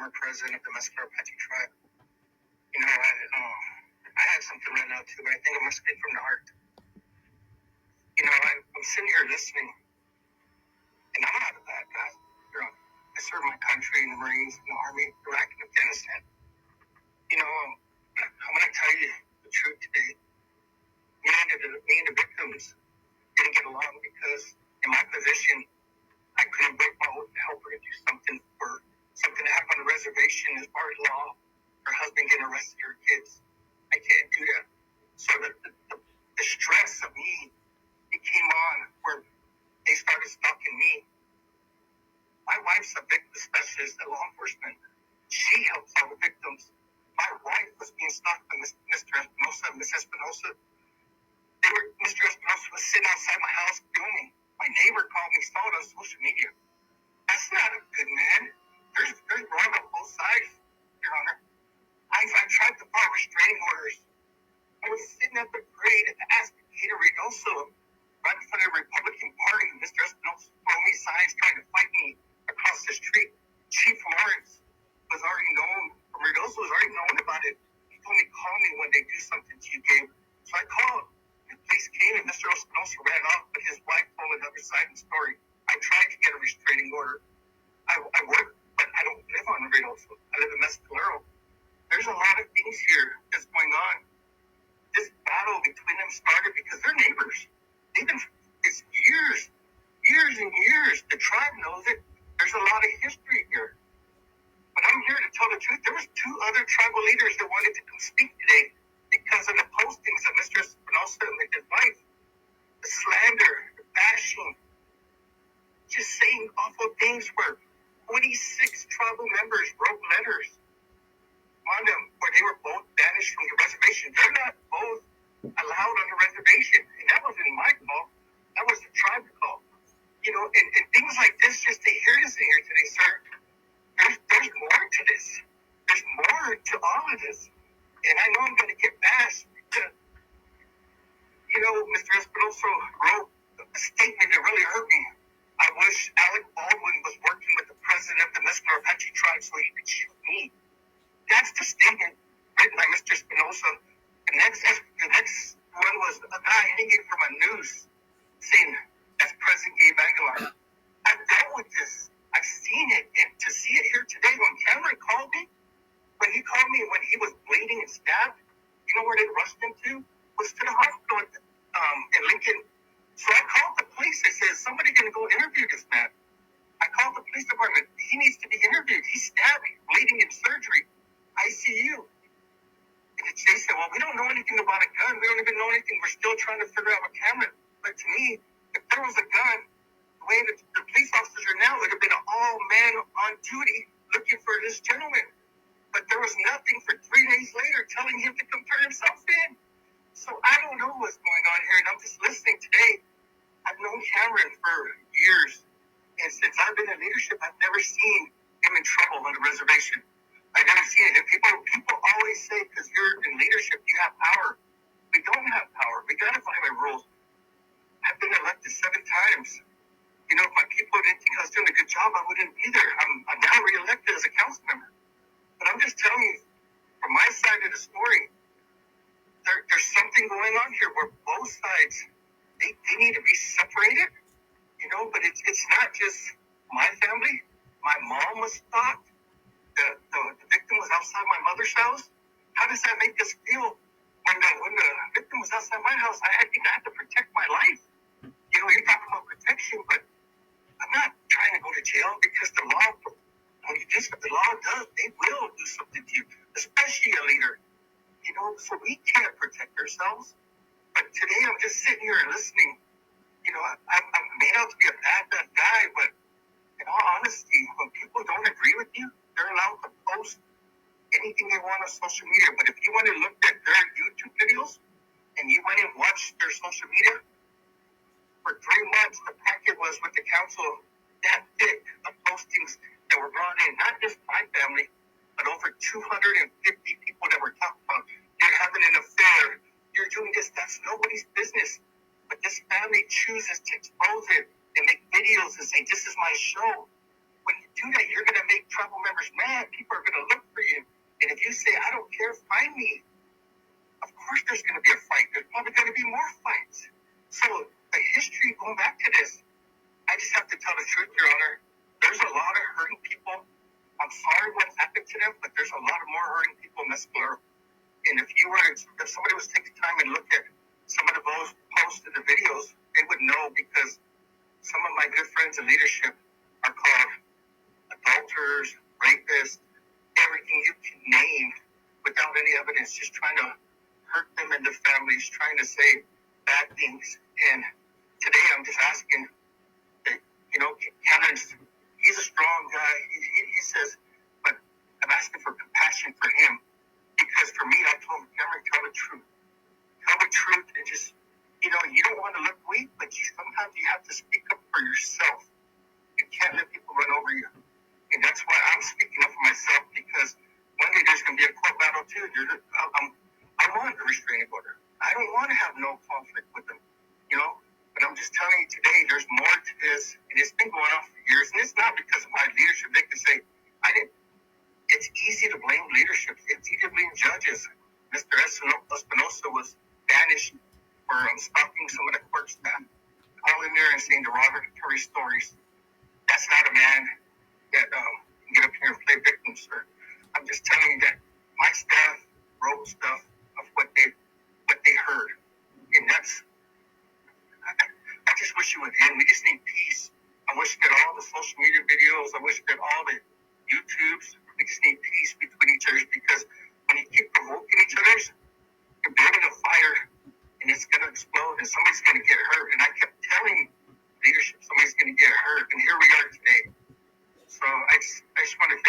former president of the Mescalero tribe. You know, I had something right now too, but I think I must speak from the heart. You know, I'm sitting here listening, and I'm not a bad guy. You know, I served my country in the Marines, in the Army, Iraq, and Afghanistan. You know, I'm going to tell you the truth today. Me and the victims didn't get along because in my position, I couldn't break my oath to help her to do something for something to happen on the reservation as far as law, her husband getting arrested, her kids. I can't do that. So the stress of me, it came on where they started stalking me. My wife's a victim specialist at law enforcement. She helps all the victims. My wife was being stalked by Mr. Espinosa and Miss Espinosa. Mr. Espinosa was sitting outside my house filming. My neighbor called me, saw it on social media. That's not a good man. There's wrong on both sides, Your Honor. I tried to file restraining orders. I was sitting at the parade at the Aspectator Reynoso, right in front of the Republican Party. Mr. Espinosa throwing me signs trying to fight me across the street. Chief Lawrence was already known, from Reynoso was already known about it. He told me, call me when they do something to you, Gabe. So I called. The police came and Mr. Espinosa ran off, but his wife told another side of the story. I tried to get a restraining order. I work, but I don't live on Reynoso. I live in Mescalero. There's a lot of things here that's going on. This battle between them started because they're neighbors. It's years and years. The tribe knows it. There's a lot of history here. But I'm here to tell the truth. There was 2 other tribal leaders that wanted to come speak today because of the postings of Mr. Espinosa and his wife. The slander, the bashing, just saying awful things where 26 tribal members wrote letters on them where they were both banished from the reservation. They're not both allowed on the reservation. And that wasn't my call. That was the tribe's call. You know, and things like this, just to hear this in here today, sir, there's more to this. There's more to all of this. And I know I'm going to get bashed because, you know, Mr. Espinosa wrote a statement that really hurt me. I wish Alec Baldwin was working with the president of the Mescalero tribe so he could shoot me. That's the statement written by Mr. Espinosa. The next one was a guy hanging from a noose saying, that's President Gabe Aguilar. I've dealt with this. I've seen it. And to see it here today, when Cameron called me, when he was bleeding and stabbed, you know where they rushed him to? Was to the hospital in Lincoln. So I called the police. I said, somebody going to go interview this man. I called the police department. He needs to be interviewed. He's stabbed, bleeding in surgery. ICU. And they said, well, we don't know anything about a gun. We don't even know anything. We're still trying to figure out a camera. But to me, if there was a gun, the way that the police officers are now, it would have been an all-man on duty looking for this gentleman. But there was nothing for 3 days later telling him to come turn himself in. So I don't know what's going on here. And I'm just listening today. I've known Cameron for years. And since I've been in leadership, I've never seen him in trouble on the reservation. I've never seen it. And people always say, because you're in leadership, you have power. We don't have power. We got to follow my rules. I've been elected 7 times. You know, if my people didn't think I was doing a good job, I wouldn't be there. I'm now re-elected as a council member. But I'm just telling you, from my side of the story, there's something going on here where both sides, they need to be separated, you know, but it's not just my family. My mom was stalked. The victim was outside my mother's house. How does that make us feel when the victim was outside my house? I think I had to protect my life. You know, you're talking about protection, but I'm not trying to go to jail because the law, when you do what the law does, they will do something to you, especially a leader. You know, so we can't protect ourselves. But today I'm just sitting here and listening. You know, I'm made out to be a bad guy, but in all honesty, when people don't agree with you, they're allowed to post anything they want on social media. But if you want to look at their YouTube videos and you went and watched their social media, for 3 months, the packet was with the council that thick of postings that were brought in, not just my family, but over 250 people that were talking about, you're having an affair, you're doing this, that's nobody's business. But this family chooses to expose it and make videos and say, this is my show. When you do do that, you're going to make tribal members mad. People are going to look for you. And if you say, I don't care, find me, of course there's going to be a fight. There's probably going to be more fights. So the history, going back to this, I just have to tell the truth, Your Honor. There's a lot of hurting people. I'm sorry what happened to them, but there's a lot of more hurting people in Mescalero. And if somebody was taking time and look at some of the posts and the videos, they would know, because some of my good friends in leadership are called adulterers, rapists, everything you can name without any evidence, just trying to hurt them and their families, trying to say bad things. And today I'm just asking that, Cameron's, he's a strong guy. He says, but I'm asking for compassion for him, because for me, I told him, Cameron, tell the truth. Tell the truth, and just, you don't want to look weak, but sometimes you have to speak up for yourself. You can't let people run over you. And that's why I'm speaking up for myself, because one day there's going to be a court battle too. I want a restraining order. I don't want to have no conflict with them, But I'm just telling you today, there's more to this, and it's been going on for years. And it's not because of my leadership. They can say, I didn't. It's easy to blame leadership. It's easy to blame judges. Mr. Espinosa was banished for stopping some of the court staff, calling there and saying derogatory stories. That's not a man that can get up here and play victim, sir. I'm just telling you that my staff wrote stuff of what they heard, and that's. I just wish it would end. We just need peace. I wish that all the social media videos, I wish that all the YouTubes, we just need peace between each other, because when you keep provoking each other, you're building a fire, and it's going to explode, and somebody's going to get hurt. And I kept telling leadership somebody's going to get hurt, and here we are today. So I just want to